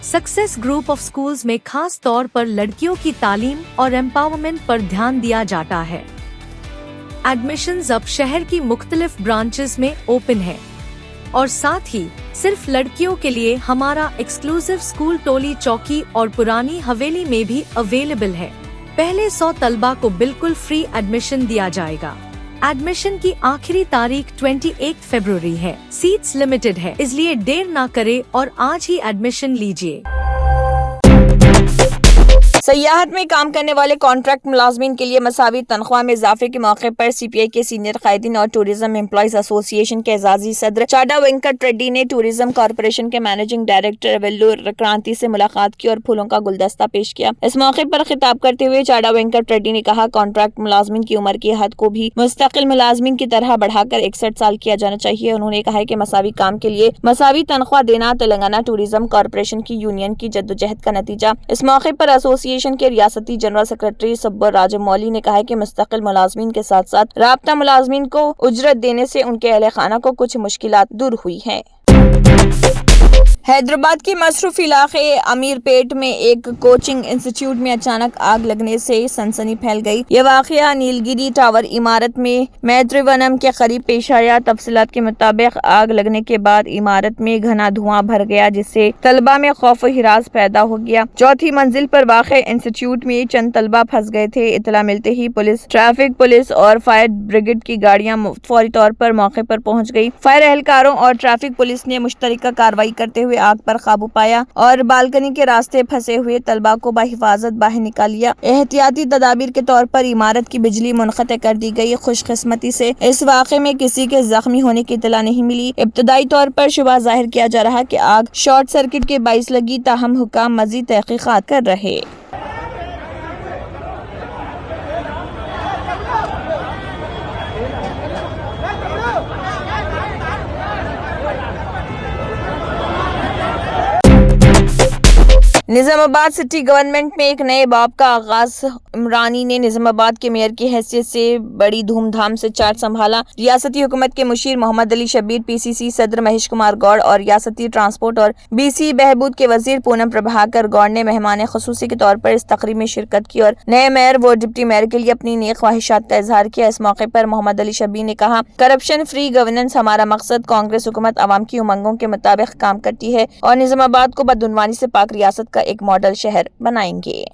Success group of schools में खास तौर पर लड़कियों की तालीम और एम्पावरमेंट पर ध्यान दिया जाता है। एडमिशंस अब शहर की मुख्तलिफ ब्रांचेस में ओपन है और साथ ही सिर्फ लड़कियों के लिए हमारा एक्सक्लूसिव स्कूल टोली चौकी और पुरानी हवेली में भी अवेलेबल है। पहले 100 तलबा को बिल्कुल फ्री एडमिशन दिया जाएगा। एडमिशन की आखिरी तारीख 28 फरवरी है। सीट्स लिमिटेड है, इसलिए देर ना करें और आज ही एडमिशन लीजिए। सयाहत में काम करने वाले कॉन्ट्रैक्ट मुलाजमीन के लिए मसावी तनख्वाह में इजाफे के मौके पर सीपीआई के सीनियर कायदीन और टूरिज्म एम्प्लॉयज एसोसिएशन के एजाजी सदर चाडा वेंकट रेड्डी ने टूरिज्म कॉरपोरेशन के मैनेजिंग डायरेक्टर वेल्लूर क्रांति से मुलाकात की और फूलों का गुलदस्ता पेश किया। इस मौके पर खिताब करते हुए चाडा वेंकट रेड्डी ने कहा, कॉन्ट्रैक्ट मुलाजमीन की उम्र की हद को भी मुस्तकिल मुलाजमीन की तरह बढ़ाकर 61 साल किया जाना चाहिए। उन्होंने कहा कि मसावी काम के लिए मसावी तनख्वाह देना तेलंगाना टूरिज्म कॉरपोरेशन की यूनियन की जद्दोजहद का नतीजा। इस मौके पर एसोसिएशन के रियासती जनरल सेक्रेटरी सब्बर राजमौली ने कहा कि मुस्तकिल मुलाजमीन के साथ साथ राब्ता मुलाजमीन को उजरत देने से उनके अहले खाना को कुछ मुश्किलात दूर हुई है। हैदराबाद के मसरूफ इलाके अमीरपेट में एक कोचिंग इंस्टीट्यूट में अचानक आग लगने से सनसनी फैल गई। यह वाकया नीलगिरी टावर इमारत में मैत्रिवनम के करीब पेश आया। तफसीलात के मुताबिक आग लगने के बाद इमारत में घना धुआं भर गया, जिससे तलबा में खौफ व हिरास पैदा हो गया। चौथी मंजिल पर वाक़े इंस्टीट्यूट में चंद तलबा फंस गए थे। इतला मिलते ही पुलिस, ट्रैफिक पुलिस और फायर ब्रिगेड की गाड़ियां फौरी तौर पर मौके पर पहुंच गई। फायर एहलकारों और ट्रैफिक पुलिस ने मुश्तरका कार्रवाई करते हुए आग पर काबू पाया और बालकनी के रास्ते फंसे हुए तलबा को बाहिफाजत बाहर निकाल लिया। एहतियाती तदाबीर के तौर पर इमारत की बिजली मुनक़ते कर दी गई। खुशकिस्मती से इस वाक़े में किसी के जख्मी होने की इत्तला नहीं मिली। इब्तदाई तौर पर शुबा जाहिर किया जा रहा कि आग शॉर्ट सर्किट के बाइस लगी, ताहम हुक्काम मज़ीद तहक़ीक़ात कर रहे। निजामाबाद सिटी गवर्नमेंट में एक नए बाब का आगाज। इमरानी ने निजामाबाद के मेयर की हैसियत से बड़ी धूमधाम से चार्ज संभाला। रियासती हुकूमत के मुशीर मोहम्मद अली शब्बीर, पीसीसी सदर महेश कुमार गौड़ और रियासती ट्रांसपोर्ट और बीसी बहबूद के वजीर पूनम प्रभाकर गौड़ ने मेहमान खसूसी के तौर पर इस तकरीब में शिरकत की और नए मेयर व डिप्टी मेयर के लिए अपनी नेक ख्वाहिशात का इजहार किया। इस मौके पर मोहम्मद अली शब्बीर ने कहा, करप्शन फ्री गवर्नेंस हमारा मकसद। कांग्रेस हुकूमत अवाम की उमंगों के मुताबिक काम करती है और निजामाबाद को बदउनवानी से पाक रियासत का एक मॉडल शहर बनाएंगे।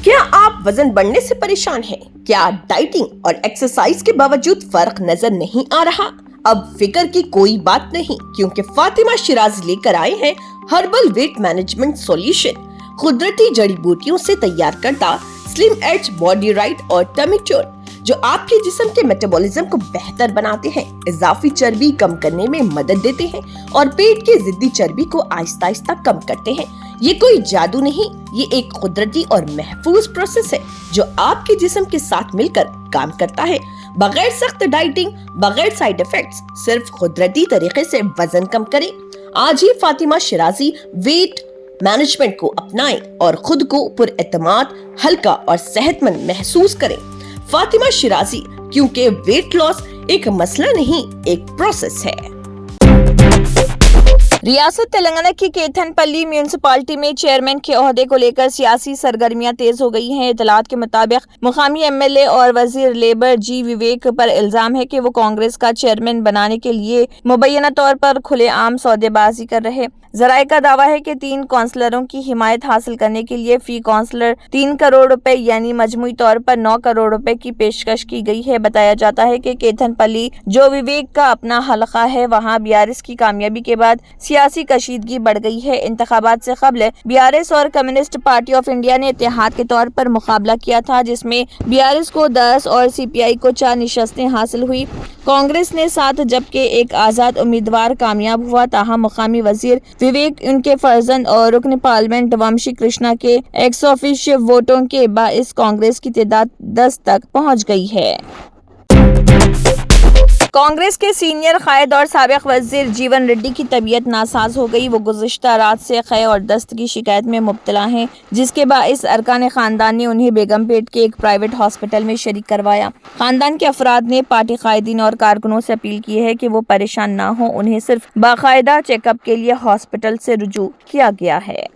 क्या आप वजन बढ़ने से परेशान हैं? क्या डाइटिंग और एक्सरसाइज के बावजूद फर्क नजर नहीं आ रहा? अब फिक्र की कोई बात नहीं, क्योंकि फातिमा शिराजी लेकर आए हैं हर्बल वेट मैनेजमेंट सॉल्यूशन। कुदरती जड़ी बूटियों से तैयार करता स्लिम एज बॉडी राइट और टमी ट्यून, जो आपके जिस्म के मेटाबॉलिज्म को बेहतर बनाते हैं, इजाफी चर्बी कम करने में मदद देते हैं और पेट की जिद्दी चर्बी को आहिस्ता आहिस्ता कम करते हैं। ये कोई जादू नहीं, ये एक कुदरती और महफूज प्रोसेस है जो आपके जिस्म के साथ मिलकर काम करता है, बगैर सख्त डाइटिंग, बगैर साइड इफेक्ट्स। सिर्फ कुदरती तरीके से वजन कम करें। आज ही फातिमा शिराजी वेट मैनेजमेंट को अपनाएं और खुद को पुरएतमाद, हल्का और सेहतमंद महसूस करें। फातिमा शिराजी, क्योंकि वेट लॉस एक मसला नहीं, एक प्रोसेस है। रियासत तेलंगाना की केथनपल्ली म्यूनिसिपालिटी में चेयरमैन के ओहदे को लेकर सियासी सरगर्मियां तेज हो गई हैं। इतलात के मुताबिक मुकामी एमएलए और वजीर लेबर जी विवेक पर इल्जाम है कि वो कांग्रेस का चेयरमैन बनाने के लिए मुबैना तौर पर खुलेआम सौदेबाजी कर रहे। जराये का दावा है कि 3 काउंसलरों की हिमायत हासिल करने के लिए फी काउंसलर 3 करोड़ रुपए यानी मजमूई तौर पर 9 करोड़ रुपए की पेशकश की गई है। बताया जाता है कि केथनपल्ली जो विवेक का अपना हलका है, वहां बीआरएस की कामयाबी के बाद सियासी कशीदगी बढ़ गई है। इंतखाबात से कबल बीआरएस और कम्युनिस्ट पार्टी ऑफ इंडिया ने इत्तेहाद के तौर पर मुकाबला किया था, जिसमें बीआरएस को 10 और सीपीआई को 4 निशस्तें हासिल हुई। कांग्रेस ने 7 जबकि एक आजाद उम्मीदवार कामयाब हुआ। ताहम मुकामी वजीर विवेक उनके फर्जंद और रुकन पार्लियामेंट वंशी कृष्णा के एक्स ऑफिशियो वोटों के बाइस कांग्रेस की तादाद 10 तक पहुंच गई है। कांग्रेस के सीनियर कायद और साबिक वजीर जीवन रेड्डी की तबीयत नासाज हो गई। वो गुज़िश्ता रात से खे और दस्त की शिकायत में मुब्तला हैं, जिसके बाइस अरकान खानदान ने उन्हें बेगमपेट के एक प्राइवेट हॉस्पिटल में शरीक करवाया। खानदान के अफराद ने पार्टी कायदीन और कारकुनों से अपील की है कि वो परेशान ना हो, उन्हें सिर्फ बाकायदा चेकअप के लिए हॉस्पिटल से रुजू किया गया है।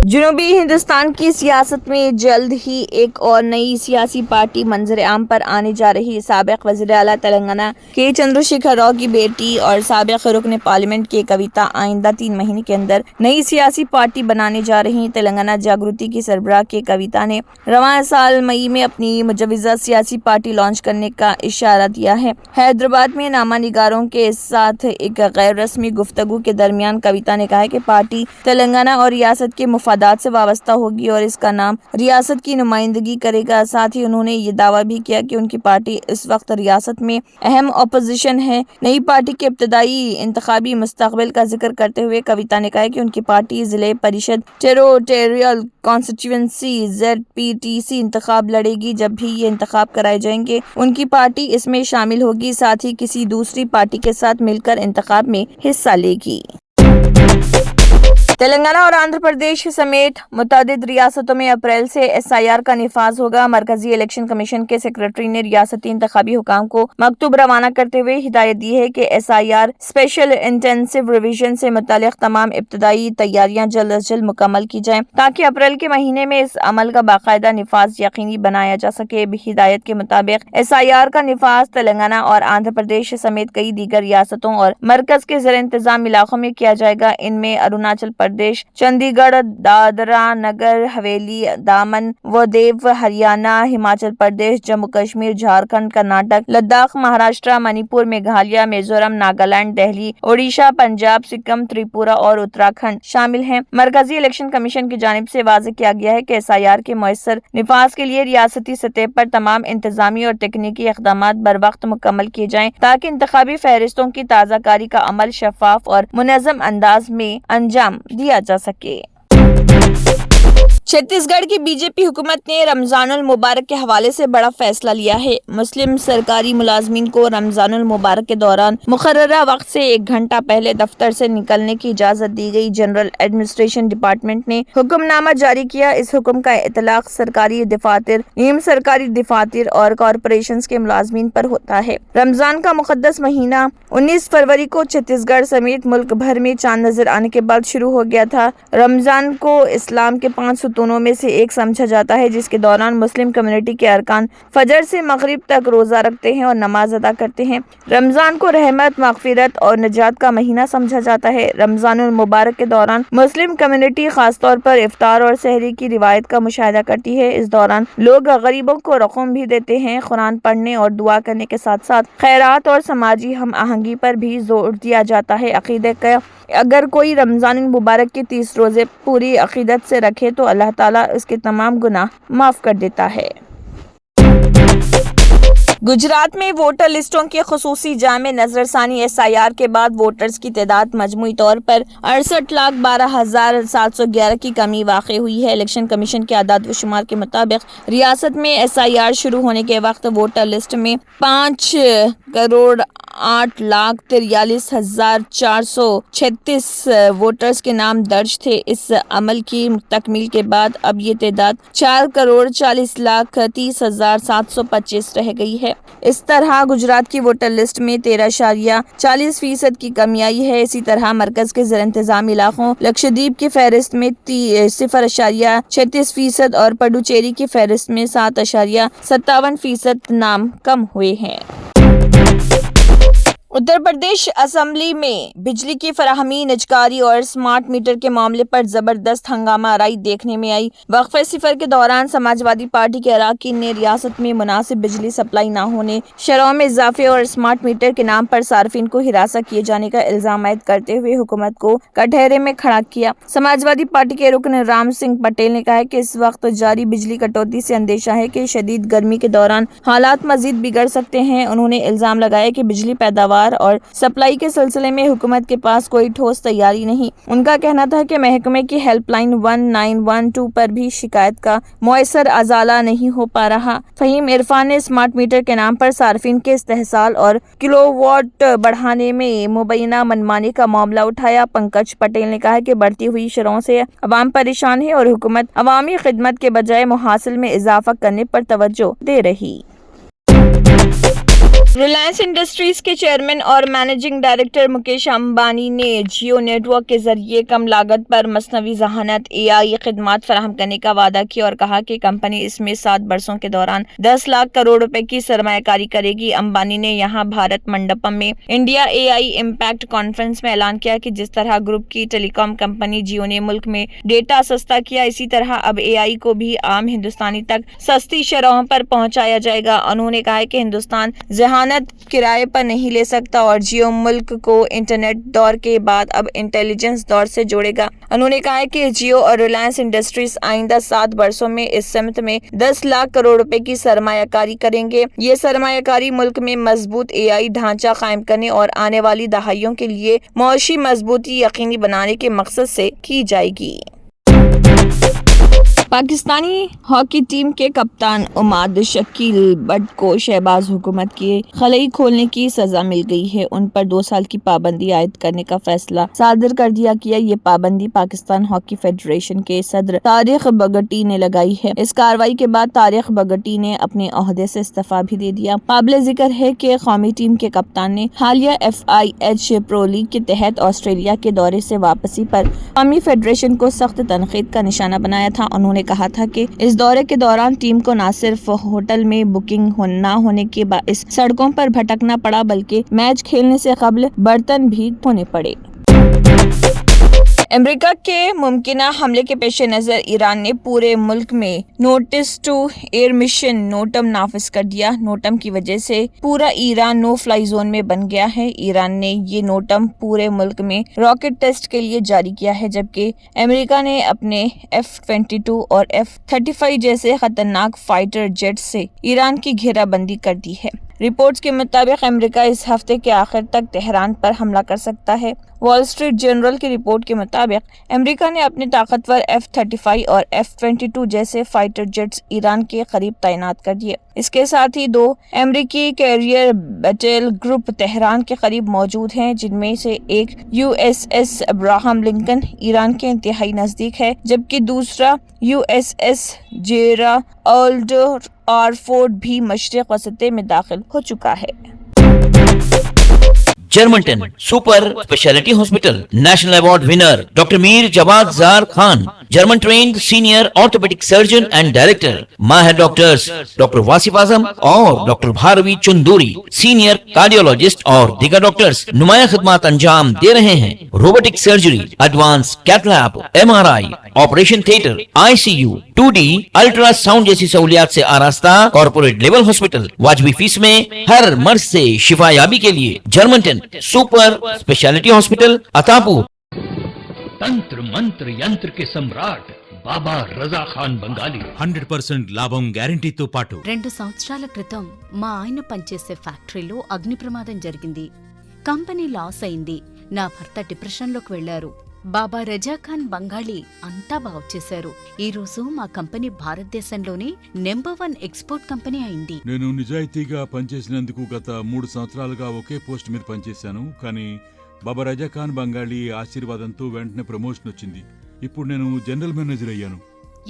जनूबी हिंदुस्तान की सियासत में जल्द ही एक और नई सियासी पार्टी मंजर आम पर आने जा रही। साबिक वज़ीर आला तेलंगाना के चंद्रशेखर राव की बेटी और साबिक रुकन पार्लियामेंट के कविता आइंदा 3 महीने के अंदर नई सियासी पार्टी बनाने जा रही। तेलंगाना जागृति की सरबराह के कविता ने रवां साल मई में अपनी मुजव्वज़ा सियासी पार्टी लॉन्च करने का इशारा दिया है। हैदराबाद में नामा निगारों के साथ एक गैर रस्मी गुफ्तगू के दरमियान कविता ने कहा है कि पार्टी तेलंगाना और रियासत के मुफादात से वाबस्ता होगी और इसका नाम रियासत की नुमाइंदगी करेगा। साथ ही उन्होंने ये दावा भी किया कि उनकी पार्टी इस वक्त रियासत में अहम अपोजिशन है। नई पार्टी के इब्तदाई इंतखाबी मुस्तकबिल का जिक्र करते हुए कविता ने कहा कि उनकी पार्टी जिले परिषद टेरिटोरियल कॉन्स्टिट्यूएंसी ZPTC इंतखाब लड़ेगी। जब भी ये इंतखाब कराए जाएंगे उनकी पार्टी इसमें शामिल होगी, साथ ही किसी दूसरी पार्टी के साथ मिलकर इंतखाब में हिस्सा लेगी। तेलंगाना और आंध्र प्रदेश समेत मुतअद्दिद रियासतों में अप्रैल से SIR का निफाज होगा। मरकजी इलेक्शन कमीशन के सेक्रेटरी ने रियासती इंतखाबी हुकाम को मकतूब रवाना करते हुए हिदायत दी है कि SIR स्पेशल इंटेंसिव रिवीजन से मुतालिक तमाम इब्तदाई तैयारियां जल्द अज जल्द मुकम्मल की जाएं, ताकि अप्रैल के महीने में इस अमल का बाकायदा निफाज यकीनी बनाया जा सके। हिदायत के मुताबिक SIR का निफाज तेलंगाना और आंध्र प्रदेश समेत कई दीगर रियासतों और मरकज के ज़ेर इंतजाम इलाकों में किया जाएगा। इनमें अरुणाचल प्रदेश, चंडीगढ़, दादरा नगर हवेली, दामन व देव, हरियाणा, हिमाचल प्रदेश, जम्मू कश्मीर, झारखंड, कर्नाटक, लद्दाख, महाराष्ट्र, मणिपुर, मेघालय, मिजोरम, नागालैंड, दिल्ली, ओडिशा, पंजाब, सिक्किम, त्रिपुरा और उत्तराखंड शामिल हैं। मरकजी इलेक्शन कमीशन की जानिब से वाज़ेह किया गया है कि SIR के मुयस्सर निफाज के लिए रियासती सतह पर तमाम इंतजामी और तकनीकी इक़दामात बर वक्त मुकम्मल किए जाएं, ताकि इंतखाबी फहरिस्तों की ताज़ाकारी का अमल शफाफ और मुनज़्ज़म अंदाज में अंजाम दिया जा सके। छत्तीसगढ़ की बीजेपी हुकूमत ने रमजानुल मुबारक के हवाले से बड़ा फैसला लिया है। मुस्लिम सरकारी मुलाजमीन को रमजानुल मुबारक के दौरान मुकर्ररा वक्त से 1 घंटा पहले दफ्तर से निकलने की इजाजत दी गई। जनरल एडमिनिस्ट्रेशन डिपार्टमेंट ने हुक्मनामा जारी किया। इस हुक्म का इतलाक सरकारी दफातर, नीम सरकारी दफातर और कॉरपोरेशन के मुलाजमीन पर होता है। रमजान का मुकद्दस महीना 19 फरवरी को छत्तीसगढ़ समेत मुल्क भर में चांद नजर आने के बाद शुरू हो गया था। रमजान को इस्लाम के 5 सुतूनों में से एक समझा जाता है, जिसके दौरान मुस्लिम कम्युनिटी के अरकान फजर से मगरिब तक रोजा रखते हैं और नमाज अदा करते हैं। रमजान को रहमत, मगफिरत और निजात का महीना समझा जाता है। रमजानुल मुबारक के दौरान मुस्लिम कम्युनिटी खासतौर पर इफ्तार और सहरी की रिवायत का मुशाहिदा करती है। इस दौरान लोग गरीबों को रकम भी देते हैं। कुरान पढ़ने और दुआ करने के साथ साथ खैरात और समाजी हम आहंगी पर भी जोर दिया जाता है। अकीदे का अगर कोई रमजानुल मुबारक के 30 रोजे पूरी अकीदत से रखे तो अल्लाह ताला उसके तमाम गुनाह माफ कर देता है। गुजरात में वोटर लिस्टों की खुसूसी जामे नजरसानी SIR के बाद वोटर्स की तादाद मजमूई तौर पर 68,12,711 की कमी वाक़ हुई है। इलेक्शन कमीशन के आदाद व शुमार के मुताबिक रियासत में SIR शुरू होने के वक्त वोटर लिस्ट में 5,08,43,436 वोटर्स के नाम दर्ज थे। इस अमल की तकमील के बाद अब ये तादाद 4,40,30,725 रह गई है। इस तरह गुजरात की वोटर लिस्ट में 13.40% की कमी आई है। इसी तरह मरकज के ज़ेर इंतजाम इलाकों लक्षद्वीप की फहरिस्त में 0.36% और पुडुचेरी की फहरिस्त में 7.57% नाम कम हुए हैं। उत्तर प्रदेश असेंबली में बिजली की फराहमी, निजकारी और स्मार्ट मीटर के मामले पर जबरदस्त हंगामा आराई देखने में आई। वक्फे सिफर के दौरान समाजवादी पार्टी के अराकीन ने रियासत में मुनासिब बिजली सप्लाई न होने, शरहों में इजाफे और स्मार्ट मीटर के नाम पर सार्फिन को हिरासा किए जाने का इल्जाम आयद करते हुए हुकूमत को कटहरे में खड़ा किया। समाजवादी पार्टी के रुकन राम सिंह पटेल ने कहा है कि इस वक्त जारी बिजली कटौती से अंदेशा है कि शदीद गर्मी के दौरान हालात मजीद बिगड़ सकते हैं। उन्होंने इल्जाम लगाया कि बिजली पैदावार پیداوار اور سپلائی کے سلسلے میں حکومت کے پاس کوئی ٹھوس تیاری نہیں۔ ان کا کہنا تھا کہ محکمے کی ہیلپ لائن 1912 پر بھی شکایت کا مؤثر ازالہ نہیں ہو پا رہا۔ فہیم عرفان نے اسمارٹ میٹر کے نام پر صارفین کے استحصال اور کلو واٹ بڑھانے میں مبینہ منمانی کا معاملہ اٹھایا۔ پنکج پٹیل نے کہا کہ بڑھتی ہوئی شرحوں سے عوام پریشان ہے اور حکومت عوامی خدمت کے بجائے محاصل میں اضافہ کرنے پر توجہ دے رہی۔ ریلائنس انڈسٹریز کے چیئرمین اور مینیجنگ ڈائریکٹر مکیش امبانی نے جیو نیٹ ورک کے ذریعے کم لاگت پر مصنوعی ذہانت AI خدمات فراہم کرنے کا وعدہ کیا اور کہا کہ کمپنی اس میں 7 برسوں کے دوران 10 لاکھ کروڑ روپے کی سرمایہ کاری کرے گی۔ امبانی نے یہاں بھارت منڈپم میں انڈیا AI امپیکٹ کانفرنس میں اعلان کیا کہ جس طرح گروپ کی ٹیلی کام کمپنی جیو نے ملک میں ڈیٹا سستا کیا، اسی طرح اب AI کو بھی عام ہندوستانی تک سستی شرحوں پر پہنچایا جائے گا۔ انہوں نے کہا کہ ہندوستان ذہانت کرائے پر نہیں لے سکتا اور جیو ملک کو انٹرنیٹ دور کے بعد اب انٹیلیجنس دور سے جوڑے گا۔ انہوں نے کہا کہ جیو اور ریلائنس انڈسٹریز آئندہ 7 برسوں میں اس سمت میں 10 لاکھ کروڑ روپے کی سرمایہ کاری کریں گے۔ یہ سرمایہ کاری ملک میں مضبوط AI ڈھانچہ قائم کرنے اور آنے والی دہائیوں کے لیے معاشی مضبوطی یقینی بنانے کے مقصد سے کی جائے گی۔ پاکستانی ہاکی ٹیم کے کپتان عماد شکیل بٹ کو شہباز حکومت کی خلائی کھولنے کی سزا مل گئی ہے۔ ان پر 2 سال کی پابندی عائد کرنے کا فیصلہ صادر کر دیا گیا۔ یہ پابندی پاکستان ہاکی فیڈریشن کے صدر طارق بگٹی نے لگائی ہے۔ اس کارروائی کے بعد طارق بگٹی نے اپنے عہدے سے استعفیٰ بھی دے دیا۔ قابل ذکر ہے کہ قومی ٹیم کے کپتان نے حالیہ FIH پرو لیگ کے تحت آسٹریلیا کے دورے سے واپسی پر قومی فیڈریشن کو سخت تنقید کا نشانہ بنایا تھا۔ انہوں نے کہا تھا کہ اس دورے کے دوران ٹیم کو نہ صرف ہوٹل میں بکنگ نہ ہونے کے باعث سڑکوں پر بھٹکنا پڑا بلکہ میچ کھیلنے سے قبل برتن بھی دھونے پڑے۔ امریکہ کے ممکنہ حملے کے پیش نظر ایران نے پورے ملک میں نوٹس ٹو ایئر مشن نوٹم نافذ کر دیا۔ نوٹم کی وجہ سے پورا ایران نو فلائی زون میں بن گیا ہے۔ ایران نے یہ نوٹم پورے ملک میں راکٹ ٹیسٹ کے لیے جاری کیا ہے، جبکہ امریکہ نے اپنے F-22 اور F-35 جیسے خطرناک فائٹر جیٹ سے ایران کی گھیرا بندی کر دی ہے۔ رپورٹس کے مطابق امریکہ اس ہفتے کے آخر تک تہران پر حملہ کر سکتا ہے۔ وال اسٹریٹ جرنل کی رپورٹ کے مطابق امریکہ نے اپنے طاقتور F-35 اور F-22 جیسے فائٹر جیٹس ایران کے قریب تعینات کر دیے۔ اس کے ساتھ ہی 2 امریکی کیریئر بیٹل گروپ تہران کے قریب موجود ہیں، جن میں سے ایک USS ابراہم لنکن ایران کے انتہائی نزدیک ہے، جبکہ دوسرا USS جیرالڈ آر فورڈ بھی مشرق وسطی میں داخل ہو چکا ہے۔ جرمنٹن super specialty hospital national award winner doctor Mir Jawad Zar Khan, German trained senior orthopaedic surgeon and director, ماہر ڈاکٹرز ڈاکٹر واصف اعظم اور doctor Bharavi Chanduri, senior cardiologist اور دیگر ڈاکٹرز نمایاں خدمات انجام دے رہے ہیں۔ Robotic surgery, advance cath lab, MRI، operation theatre, ICU، 2D ultrasound جیسی سہولیات سے آراستہ کارپوریٹ لیول ہاسپٹل، واجبی فیس میں ہر مرض سے شفا یابی کے لیے جرمنٹن سپر اسپیشلٹی ہاسپٹل عطاپور۔ تنتر منتر యంత్ర के सम्राट బాబా రజా ఖాన్ బంగాలి 100% లాభం గ్యారెంటీతో పాటు 2 సంవత్సరాల క్రితం మా ఆయన పనిచేసే ఫ్యాక్టరీలో అగ్ని ప్రమాదం జరిగింది. కంపెనీ లాస్ అయింది. నా భర్త డిప్రెషన్లోకి వెళ్లారు. బాబా రజా ఖాన్ బంగాళీ అంతా బాగు చేశారు. ఈ రోజు మా కంపెనీ భారతదేశంలోనే నెంబర్ 1 ఎక్స్పోర్ట్ కంపెనీ అయింది. నేను నిజాయితీగా పనిచేసినందుకు గత 3 సంవత్సరాలుగా ఒకే పోస్ట్ మీద పనిచేశాను. కానీ బాబా రజా ఖాన్ బంగాళీ ఆశీర్వాదంతో వెంటనే ప్రమోషన్ వచ్చింది. ఇప్పుడు నేను జనరల్ మేనేజర్ అయ్యాను.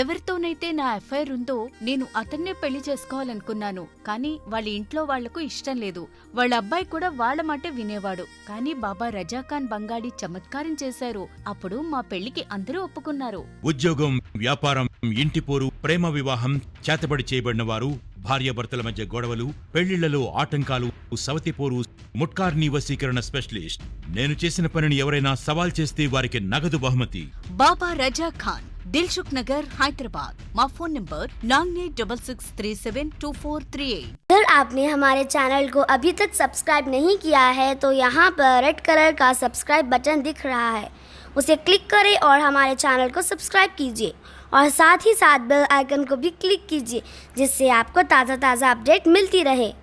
ఎవరితోనైతే నా ఎఫ్ఐఆర్ ఉందో నేను అతన్నే పెళ్లి చేసుకోవాలనుకున్నాను. కానీ వాళ్ళ ఇంట్లో వాళ్లకు ఇష్టం లేదు. వాళ్ళ అబ్బాయి కూడా వాళ్ళ మాటే వినేవాడు. కానీ బాబా రజా ఖాన్ బంగాళీ చమత్కారం చేశారు. అప్పుడు మా పెళ్లికి అందరూ ఒప్పుకున్నారు. ఉద్యోగం, వ్యాపారం, ఇంటి పోరు, ప్రేమ వివాహం, చేతబడి చేయబడిన వారు, భార్యాభర్తల మధ్య గొడవలు, పెళ్లిళ్లలో ఆటంకాలు, సవతిపోరు, ముట్కార్ని వశీకరణ స్పెషలిస్ట్. నేను చేసిన పనిని ఎవరైనా సవాల్ చేస్తే వారికి నగదు బహుమతి. బాబా రజా ఖాన్, दिलसुख नगर, हैदराबाद। माँ फोन नंबर 9866372438। अगर आपने हमारे चैनल को अभी तक सब्सक्राइब नहीं किया है तो यहाँ पर रेड कलर का सब्सक्राइब बटन दिख रहा है, उसे क्लिक करें और हमारे चैनल को सब्सक्राइब कीजिए और साथ ही साथ बेल आइकन को भी क्लिक कीजिए, जिससे आपको ताज़ा अपडेट मिलती रहे।